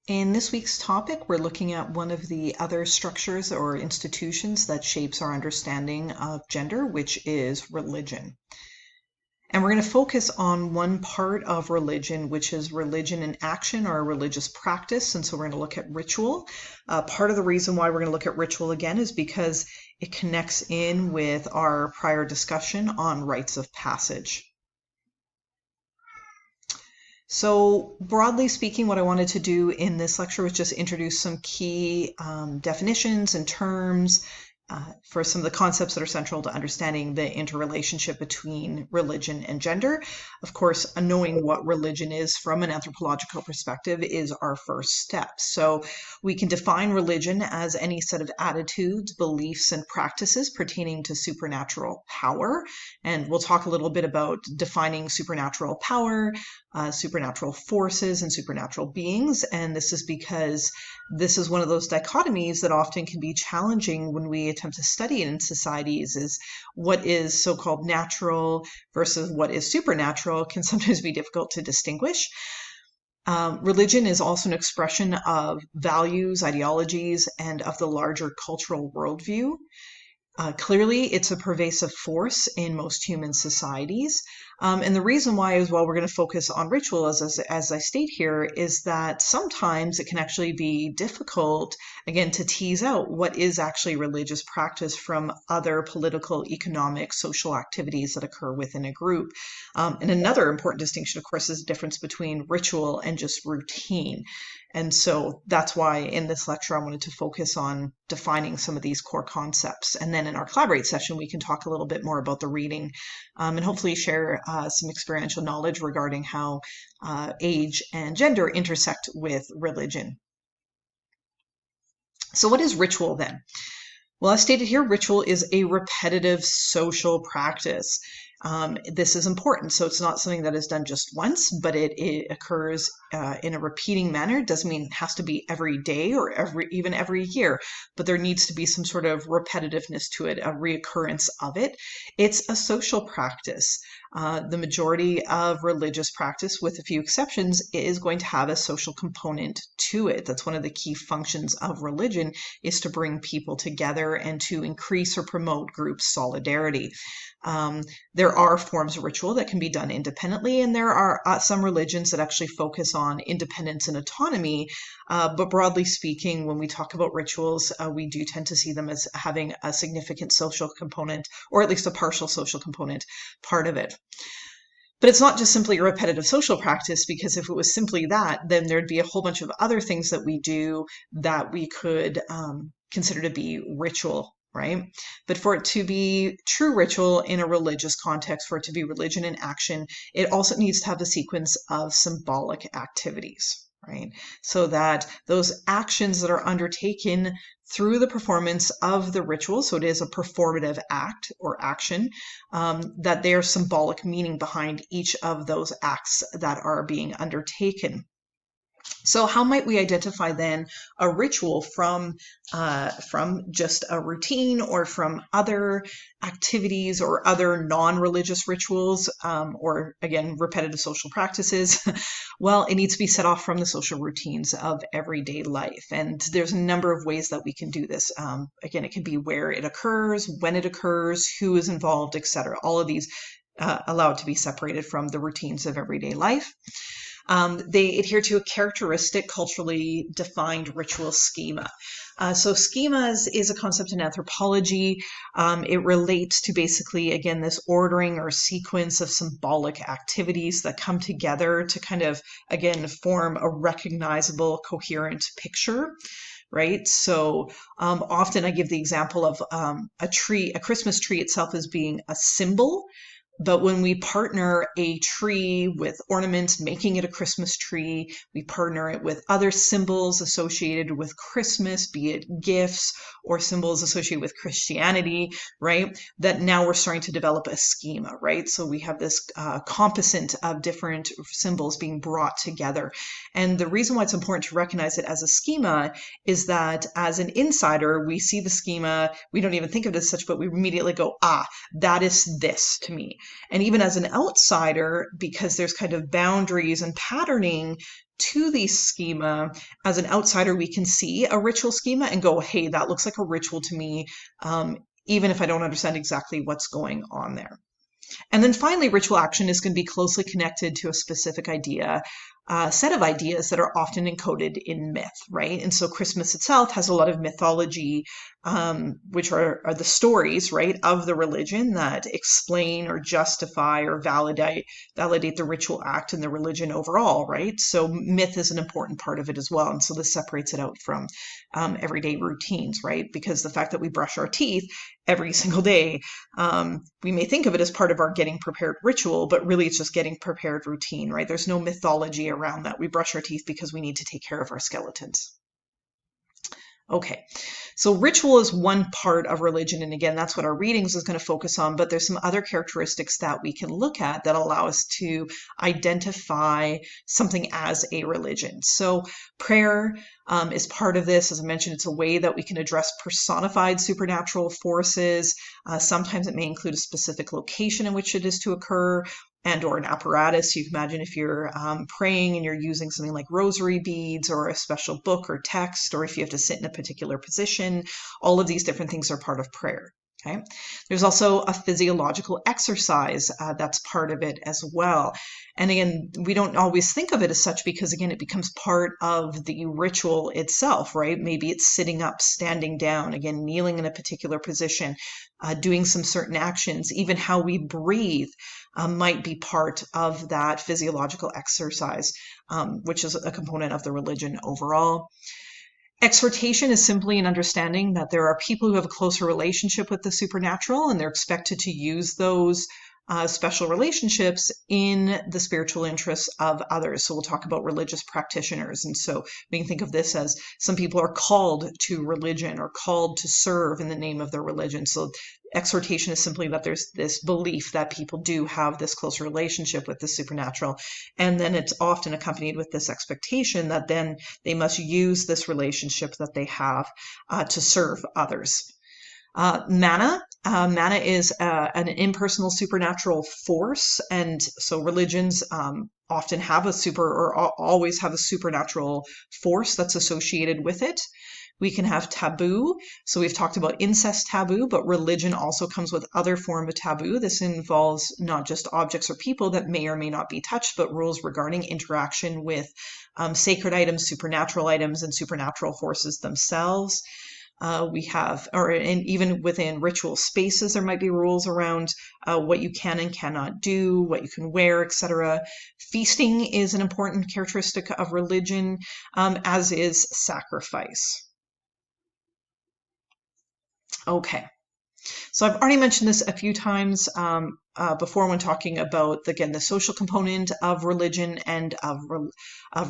In this week's topic, we're looking at one of the other structures or institutions that shapes our understanding of gender, which is religion. And we're going to focus on one part of religion, which is religion in action or religious practice. And so we're going to look at ritual. Part of the reason why we're going to look at ritual again is because it connects in with our prior discussion on rites of passage. So broadly speaking, what I wanted to do in this lecture was just introduce some key definitions and terms for some of the concepts that are central to understanding the interrelationship between religion and gender. Of course, knowing what religion is from an anthropological perspective is our first step. So we can define religion as any set of attitudes, beliefs, and practices pertaining to supernatural power. And we'll talk a little bit about defining supernatural power, supernatural forces, and supernatural beings. And this is because this is one of those dichotomies that often can be challenging when we attempt to study it in societies, is what is so-called natural versus what is supernatural can sometimes be difficult to distinguish. Religion is also an expression of values, ideologies, and of the larger cultural worldview. Clearly, it's a pervasive force in most human societies. And the reason why is, well, we're going to focus on ritual, as I state here, is that sometimes it can actually be difficult, again, to tease out what is actually religious practice from other political, economic, social activities that occur within a group. And another important distinction, of course, is the difference between ritual and just routine. And so that's why in this lecture, I wanted to focus on defining some of these core concepts. And then in our Collaborate session, we can talk a little bit more about the reading and hopefully share some experiential knowledge regarding how age and gender intersect with religion. So what is ritual then? Well, as stated here, ritual is a repetitive social practice. This is important. So it's not something that is done just once, but it occurs in a repeating manner. It doesn't mean it has to be every day or even every year, but there needs to be some sort of repetitiveness to it, a reoccurrence of it. It's a social practice. The majority of religious practice, with a few exceptions, is going to have a social component to it. That's one of the key functions of religion, is to bring people together and to increase or promote group solidarity. There are forms of ritual that can be done independently, and there are some religions that actually focus on independence and autonomy. But broadly speaking, when we talk about rituals, we do tend to see them as having a significant social component, or at least a partial social component part of it. But it's not just simply a repetitive social practice, because if it was simply that, then there'd be a whole bunch of other things that we do that we could consider to be ritual, right? But for it to be true ritual in a religious context, for it to be religion in action, it also needs to have a sequence of symbolic activities, right? So that those actions that are undertaken through the performance of the ritual, so it is a performative act or action, that there's symbolic meaning behind each of those acts that are being undertaken. So how might we identify then a ritual from just a routine, or from other activities or other non-religious rituals, or again, repetitive social practices? Well, it needs to be set off from the social routines of everyday life. And there's a number of ways that we can do this. Again, it can be where it occurs, when it occurs, who is involved, etc. All of these allow it to be separated from the routines of everyday life. They adhere to a characteristic, culturally defined ritual schema. So schemas is a concept in anthropology. It relates to basically, again, this ordering or sequence of symbolic activities that come together to kind of, again, form a recognizable, coherent picture. Right. So often I give the example of a Christmas tree itself as being a symbol. But when we partner a tree with ornaments, making it a Christmas tree, we partner it with other symbols associated with Christmas, be it gifts or symbols associated with Christianity, right? That now we're starting to develop a schema, right? So we have this composite of different symbols being brought together. And the reason why it's important to recognize it as a schema is that as an insider, we see the schema, we don't even think of it as such, but we immediately go, that is this to me. And even as an outsider, because there's kind of boundaries and patterning to the schema, as an outsider, we can see a ritual schema and go, hey, that looks like a ritual to me, even if I don't understand exactly what's going on there. And then finally, ritual action is going to be closely connected to a specific idea, set of ideas that are often encoded in myth, right? And so Christmas itself has a lot of mythology, which are the stories, right, of the religion that explain or justify or validate the ritual act and the religion overall, right? So myth is an important part of it as well. And so this separates it out from everyday routines, right? Because the fact that we brush our teeth every single day, we may think of it as part of our getting prepared ritual, but really it's just getting prepared routine, right? There's no mythology around that. We brush our teeth because we need to take care of our skeletons. Okay, so ritual is one part of religion, and again, that's what our readings is going to focus on, but there's some other characteristics that we can look at that allow us to identify something as a religion. So prayer is part of this. As I mentioned, it's a way that we can address personified supernatural forces. Sometimes it may include a specific location in which it is to occur, and or an apparatus. You can imagine if you're praying and you're using something like rosary beads or a special book or text, or if you have to sit in a particular position, all of these different things are part of prayer. Okay. There's also a physiological exercise that's part of it as well. And again, we don't always think of it as such because, again, it becomes part of the ritual itself, right? Maybe it's sitting up, standing down, again, kneeling in a particular position, doing some certain actions, even how we breathe might be part of that physiological exercise, which is a component of the religion overall. Exhortation is simply an understanding that there are people who have a closer relationship with the supernatural, and they're expected to use those special relationships in the spiritual interests of others. So we'll talk about religious practitioners. And so we can think of this as some people are called to religion or called to serve in the name of their religion. So exhortation is simply that there's this belief that people do have this close relationship with the supernatural. And then it's often accompanied with this expectation that then they must use this relationship that they have to serve others. Mana is an impersonal supernatural force, and so religions often have always have a supernatural force that's associated with it. We can have taboo. So we've talked about incest taboo, but religion also comes with other form of taboo. This involves not just objects or people that may or may not be touched, but rules regarding interaction with sacred items, and supernatural forces themselves. We have, and even within ritual spaces, there might be rules around what you can and cannot do, what you can wear, etc. Feasting is an important characteristic of religion, as is sacrifice. Okay. So I've already mentioned this a few times before when talking about, again, the social component of religion and of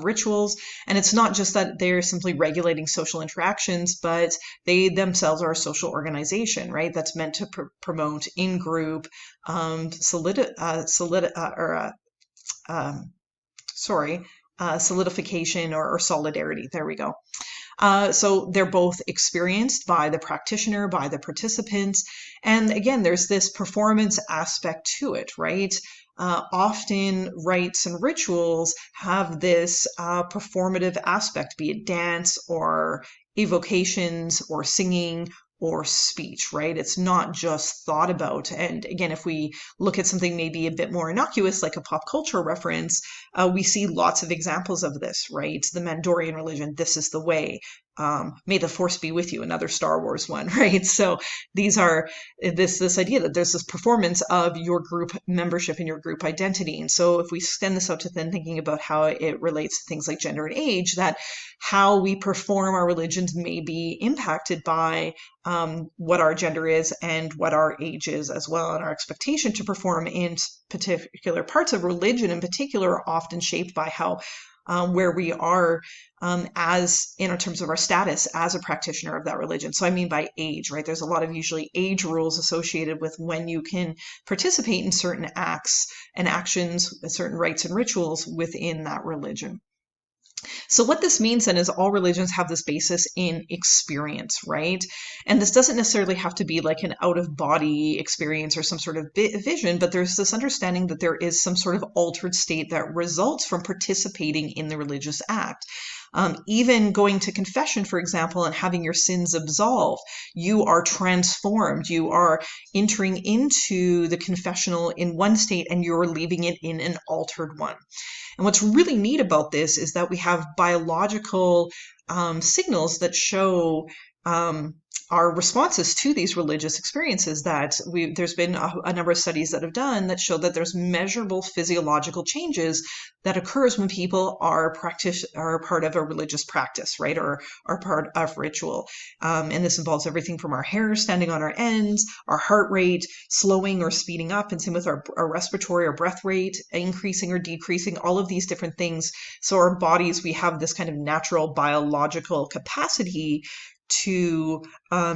rituals. And it's not just that they're simply regulating social interactions, but they themselves are a social organization, right? That's meant to promote in-group solidification or solidarity. There we go. So they're both experienced by the practitioner, by the participants. And again, there's this performance aspect to it, right? Often rites and rituals have this performative aspect, be it dance or evocations or singing or speech, right? It's not just thought about. And again, if we look at something maybe a bit more innocuous, like a pop culture reference, we see lots of examples of this, right? The Mandalorian religion, this is the way. May the force be with you, another Star Wars one, right? So these are this idea that there's this performance of your group membership and your group identity. And so if we extend this out to then thinking about how it relates to things like gender and age, that how we perform our religions may be impacted by what our gender is and what our age is as well. And our expectation to perform in particular parts of religion in particular are often shaped by how where we are as in terms of our status as a practitioner of that religion. So I mean by age, right? There's a lot of usually age rules associated with when you can participate in certain acts and actions, certain rites and rituals within that religion. So what this means then is all religions have this basis in experience, right? And this doesn't necessarily have to be like an out-of-body experience or some sort of vision, but there's this understanding that there is some sort of altered state that results from participating in the religious act. Even going to confession, for example, and having your sins absolved, you are transformed. You are entering into the confessional in one state and you're leaving it in an altered one. And what's really neat about this is that we have biological signals that show our responses to these religious experiences. That there's been a number of studies that have done that show that there's measurable physiological changes that occurs when people are part of a religious practice, right, or are part of ritual. And this involves everything from our hair standing on our ends, our heart rate slowing or speeding up, and same with our respiratory or breath rate increasing or decreasing, all of these different things. So our bodies, we have this kind of natural biological capacity to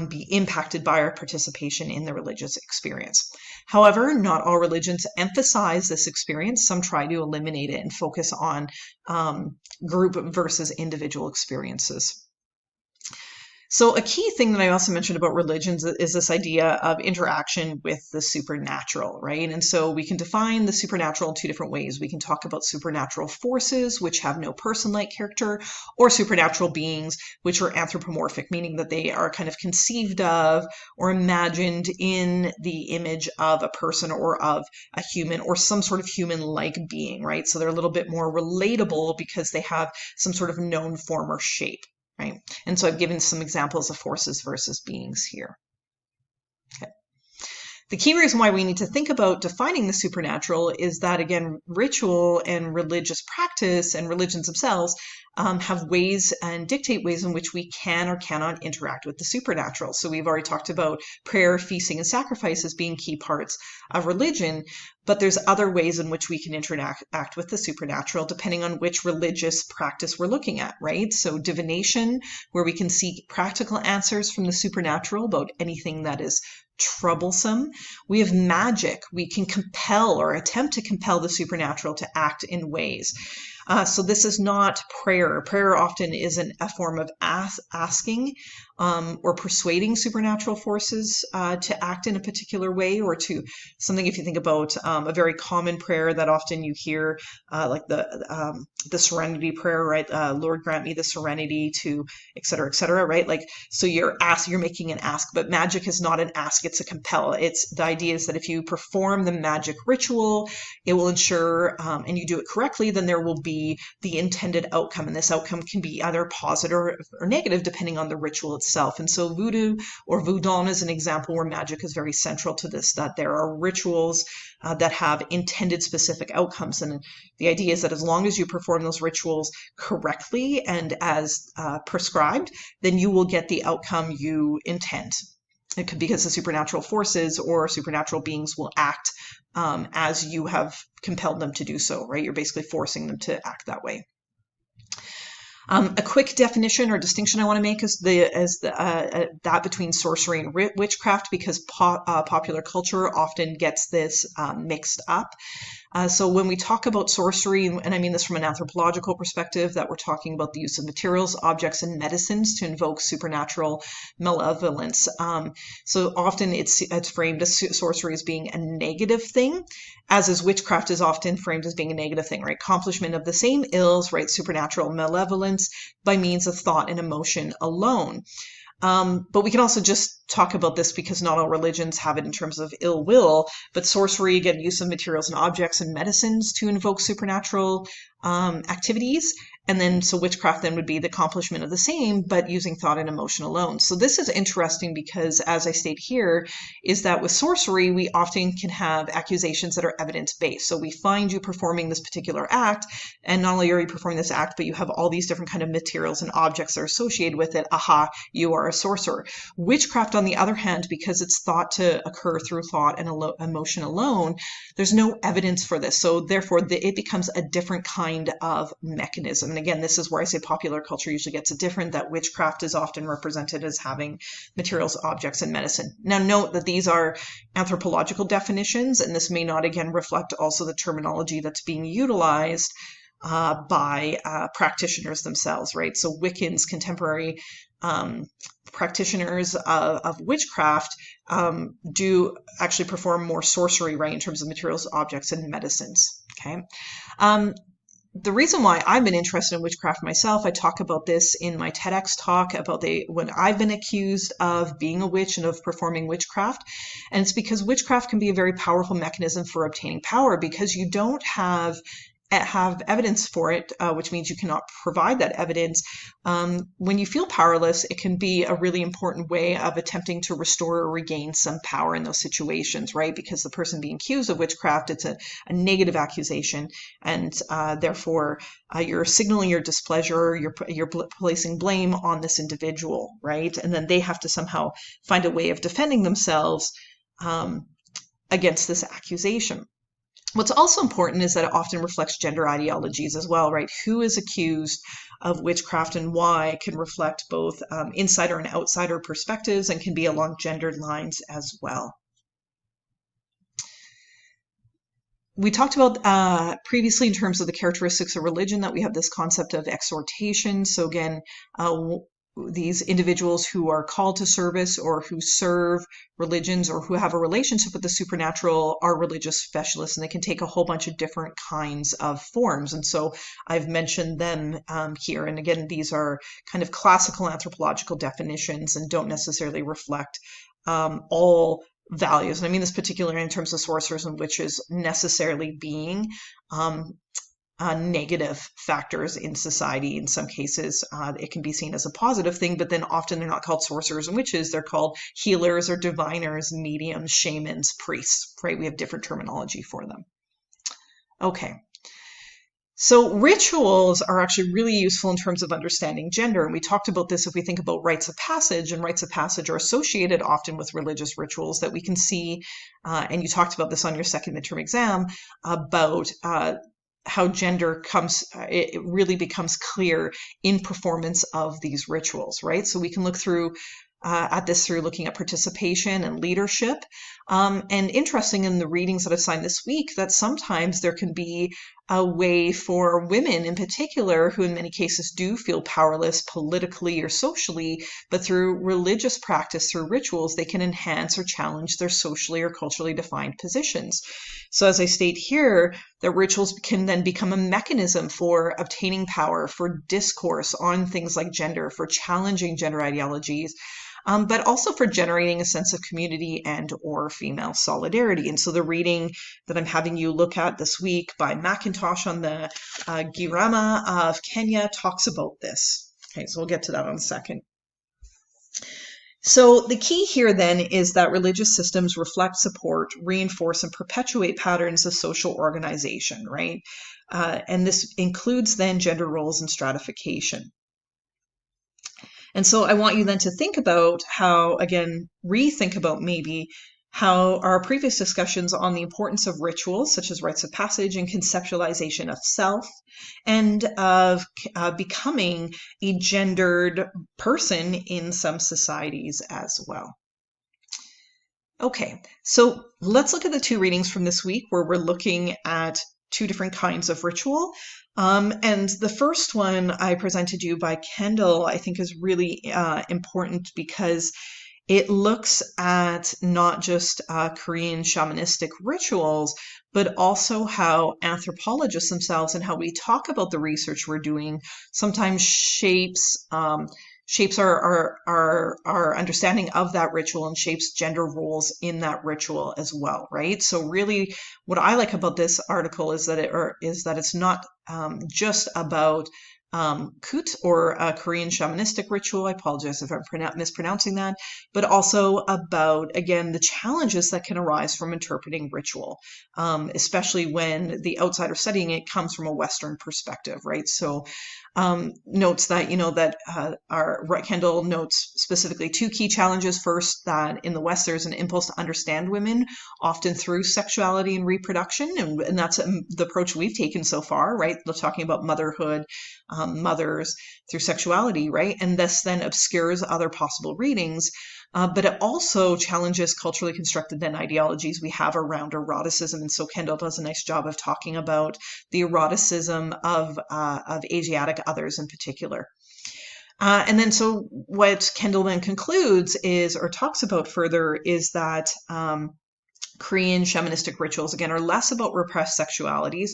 be impacted by our participation in the religious experience. However, not all religions emphasize this experience. Some try to eliminate it and focus on group versus individual experiences. So a key thing that I also mentioned about religions is this idea of interaction with the supernatural, right? And so we can define the supernatural in two different ways. We can talk about supernatural forces, which have no person-like character, or supernatural beings, which are anthropomorphic, meaning that they are kind of conceived of or imagined in the image of a person or of a human or some sort of human-like being, right? So they're a little bit more relatable because they have some sort of known form or shape. Right? And so I've given some examples of forces versus beings here. Okay. The key reason why we need to think about defining the supernatural is that, again, ritual and religious practice and religions themselves have ways and dictate ways in which we can or cannot interact with the supernatural. So we've already talked about prayer, feasting, and sacrifice as being key parts of religion, but there's other ways in which we can interact with the supernatural depending on which religious practice we're looking at, right? So divination, where we can seek practical answers from the supernatural about anything that is troublesome. We have magic. We can compel or attempt to compel the supernatural to act in ways. So this is not prayer. Prayer often is a form of asking or persuading supernatural forces to act in a particular way, or to something. If you think about a very common prayer that often you hear, like the serenity prayer, right? Lord, grant me the serenity to, et cetera, right? Like, so you're making an ask, but magic is not an ask, it's a compel. It's the idea is that if you perform the magic ritual, it will ensure, and you do it correctly, then there will be the intended outcome. And this outcome can be either positive or negative depending on the ritual itself. And so voodoo or voodoo is an example where magic is very central to this, that there are rituals that have intended specific outcomes. And the idea is that as long as you perform those rituals correctly and as prescribed, then you will get the outcome you intend. It could be because the supernatural forces or supernatural beings will act as you have compelled them to do so, right? You're basically forcing them to act that way. A quick definition or distinction I want to make is that between sorcery and witchcraft, because popular culture often gets this mixed up. So when we talk about sorcery, and I mean this from an anthropological perspective, that we're talking about the use of materials, objects, and medicines to invoke supernatural malevolence. So often it's framed as sorcery as being a negative thing, as is witchcraft is often framed as being a negative thing, right? Accomplishment of the same ills, right? Supernatural malevolence by means of thought and emotion alone. But we can also just talk about this because not all religions have it in terms of ill will, but sorcery, again, use of materials and objects and medicines to invoke supernatural activities. And then, so witchcraft then would be the accomplishment of the same, but using thought and emotion alone. So this is interesting because, as I state here, is that with sorcery, we often can have accusations that are evidence-based. So we find you performing this particular act, and not only are you performing this act, but you have all these different kind of materials and objects that are associated with it. Aha, you are a sorcerer. Witchcraft, on the other hand, because it's thought to occur through thought and emotion alone, there's no evidence for this. So therefore, it becomes a different kind of mechanism. And again, this is where I say popular culture usually gets it different, that witchcraft is often represented as having materials, objects, and medicine. Now note that these are anthropological definitions, and this may not, again, reflect also the terminology that's being utilized by practitioners themselves, right? So Wiccans, contemporary practitioners of witchcraft, do actually perform more sorcery, right, in terms of materials, objects, and medicines. Okay. The reason why I've been interested in witchcraft myself, I talk about this in my TEDx talk about when I've been accused of being a witch and of performing witchcraft. And it's because witchcraft can be a very powerful mechanism for obtaining power, because you don't have evidence for it, which means you cannot provide that evidence. When you feel powerless, it can be a really important way of attempting to restore or regain some power in those situations, right? Because the person being accused of witchcraft, it's a negative accusation, and therefore you're signaling your displeasure, you're placing blame on this individual, right? And then they have to somehow find a way of defending themselves against this accusation. What's also important is that it often reflects gender ideologies as well, right? Who is accused of witchcraft and why can reflect both insider and outsider perspectives, and can be along gendered lines as well. We talked about previously in terms of the characteristics of religion that we have this concept of exhortation. So again, these individuals who are called to service or who serve religions or who have a relationship with the supernatural are religious specialists, and they can take a whole bunch of different kinds of forms. And so I've mentioned them here. And again, these are kind of classical anthropological definitions and don't necessarily reflect all values. And I mean this particularly in terms of sorcerers and witches necessarily being negative factors in society. In some cases, it can be seen as a positive thing, but then often they're not called sorcerers and witches. They're called healers or diviners, mediums, shamans, priests, right? We have different terminology for them. Okay. So rituals are actually really useful in terms of understanding gender. And we talked about this if we think about rites of passage, and rites of passage are associated often with religious rituals that we can see. And you talked about this on your second midterm exam about how gender it really becomes clear in performance of these rituals, right? So we can look through at this through looking at participation and leadership. And interesting in the readings that I've signed this week, that sometimes there can be a way for women in particular, who in many cases do feel powerless politically or socially, but through religious practice, through rituals, they can enhance or challenge their socially or culturally defined positions. So as I state here, that rituals can then become a mechanism for obtaining power, for discourse on things like gender, for challenging gender ideologies, but also for generating a sense of community and or female solidarity. And so the reading that I'm having you look at this week by McIntosh on the Girama of Kenya talks about this. Okay, so we'll get to that in a second. So the key here then is that religious systems reflect, support, reinforce, and perpetuate patterns of social organization, right? And this includes then gender roles and stratification. And so I want you then to think about how, again, rethink about maybe how our previous discussions on the importance of rituals, such as rites of passage and conceptualization of self, and of becoming a gendered person in some societies as well. Okay, so let's look at the two readings from this week where we're looking at two different kinds of ritual. And the first one I presented you by Kendall, I think is really important because it looks at not just Korean shamanistic rituals, but also how anthropologists themselves and how we talk about the research we're doing sometimes shapes our understanding of that ritual and shapes gender roles in that ritual as well, right? So really what I like about this article is that it's not just about Kut or a Korean shamanistic ritual. I apologize if I'm mispronouncing that, but also about, again, the challenges that can arise from interpreting ritual, especially when the outsider studying it comes from a Western perspective, right? So notes that, Kendall notes specifically two key challenges. First, that in the West, there's an impulse to understand women, often through sexuality and reproduction. And that's the approach we've taken so far, right? We're talking about motherhood, mothers through sexuality, right? And this then obscures other possible readings. but it also challenges culturally constructed then ideologies we have around eroticism. And so Kendall does a nice job of talking about the eroticism of Asiatic others in particular. And then so what Kendall then concludes is, or talks about further, is that Korean shamanistic rituals, again, are less about repressed sexualities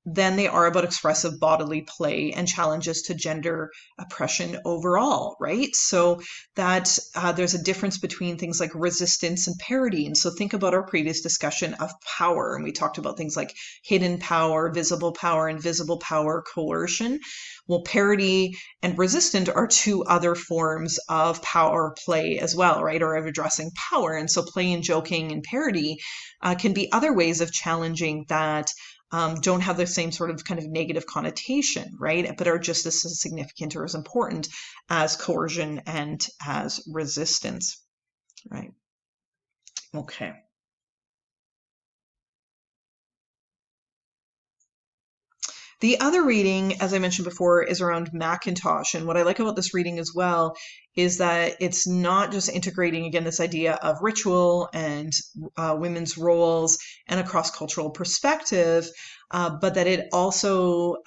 than they are about expressive bodily play and challenges to gender oppression overall, right? So that there's a difference between things like resistance and parody. And so think about our previous discussion of power. And we talked about things like hidden power, visible power, invisible power, coercion. Well, parody and resistant are two other forms of power play as well, right? Or of addressing power. And so play and joking and parody can be other ways of challenging that don't have the same sort of kind of negative connotation, right? But are just as significant or as important as coercion and as resistance, right? Okay. The other reading, as I mentioned before, is around Macintosh. And what I like about this reading as well is that it's not just integrating, again, this idea of ritual and women's roles and a cross-cultural perspective, but that it also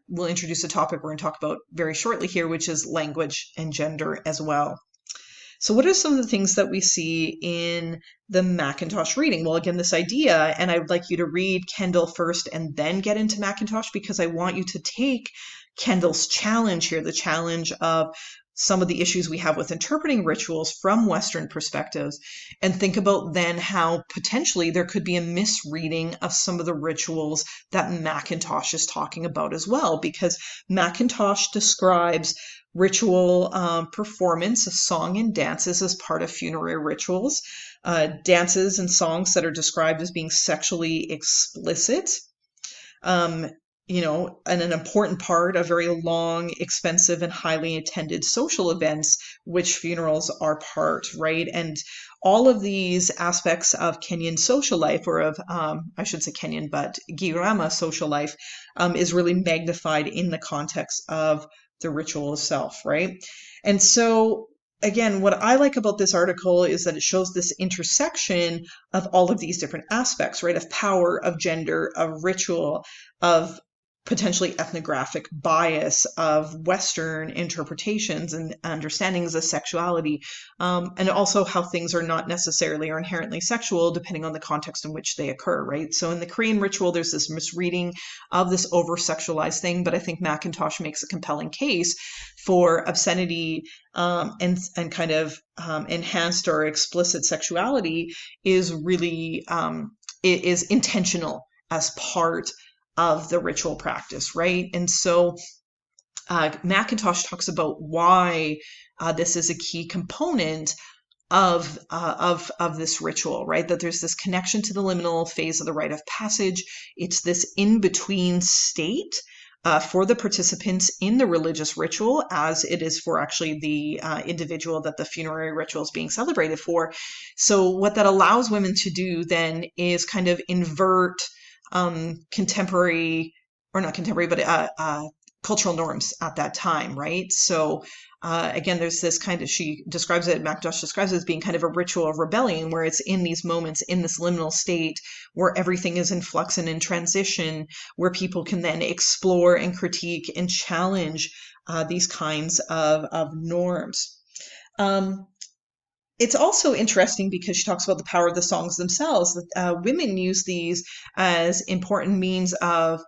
will introduce a topic we're going to talk about very shortly here, which is language and gender as well. So what are some of the things that we see in the Macintosh reading? Well, again, this idea, and I would like you to read Kendall first and then get into Macintosh, because I want you to take Kendall's challenge here, the challenge of some of the issues we have with interpreting rituals from Western perspectives, and think about then how potentially there could be a misreading of some of the rituals that Macintosh is talking about as well, because Macintosh describes ritual performance of song and dances as part of funerary rituals, dances and songs that are described as being sexually explicit, and an important part of very long, expensive, and highly attended social events, which funerals are part, right? And all of these aspects of Kenyan social life, or of, I should say Kenyan, but Girama social life, is really magnified in the context of the ritual itself, right? And so again, what I like about this article is that it shows this intersection of all of these different aspects, right? Of power, of gender, of ritual, of potentially ethnographic bias, of Western interpretations and understandings of sexuality, and also how things are not necessarily or inherently sexual depending on the context in which they occur, right? So in the Korean ritual, there's this misreading of this over-sexualized thing, but I think Macintosh makes a compelling case for obscenity and kind of enhanced or explicit sexuality is really is intentional as part of the ritual practice, right? And so Macintosh talks about why this is a key component of this ritual, right? That there's this connection to the liminal phase of the rite of passage. It's this in-between state for the participants in the religious ritual, as it is for actually the individual that the funerary ritual is being celebrated for. So what that allows women to do then is kind of invert contemporary, or not contemporary, but cultural norms at that time, right? So again, there's this kind of, she describes it, Macintosh describes it as being kind of a ritual of rebellion, where it's in these moments, in this liminal state, where everything is in flux and in transition, where people can then explore and critique and challenge these kinds of norms. It's also interesting because she talks about the power of the songs themselves. That women use these as important means of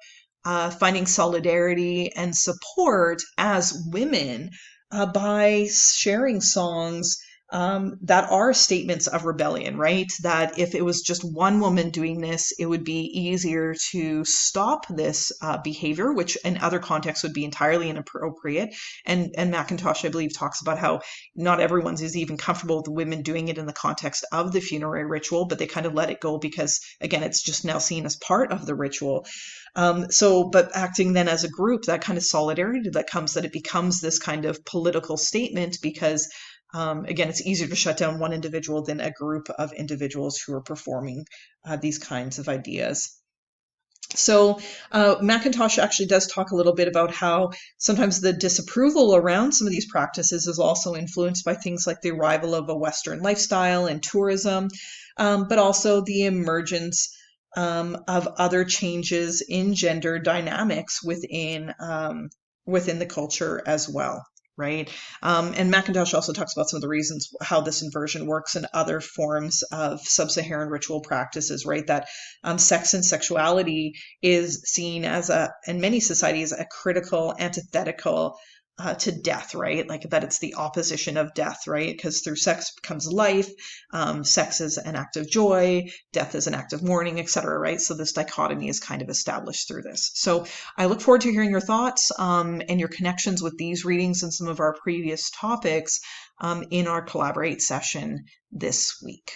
finding solidarity and support as women by sharing songs that are statements of rebellion, right? That if it was just one woman doing this, it would be easier to stop this behavior, which in other contexts would be entirely inappropriate. And Macintosh, I believe, talks about how not everyone's is even comfortable with women doing it in the context of the funerary ritual, but they kind of let it go because, again, it's just now seen as part of the ritual. But acting then as a group, that kind of solidarity that comes, that it becomes this kind of political statement because again, it's easier to shut down one individual than a group of individuals who are performing these kinds of ideas. So McIntosh actually does talk a little bit about how sometimes the disapproval around some of these practices is also influenced by things like the arrival of a Western lifestyle and tourism, but also the emergence of other changes in gender dynamics within the culture as well. Right. And McIntosh also talks about some of the reasons how this inversion works in other forms of sub-Saharan ritual practices, right? That sex and sexuality is seen as in many societies, a critical antithetical to death, right? Like that it's the opposition of death, right? Because through sex becomes life, sex is an act of joy, death is an act of mourning, etc., right? So this dichotomy is kind of established through this. So I look forward to hearing your thoughts and your connections with these readings and some of our previous topics in our Collaborate session this week.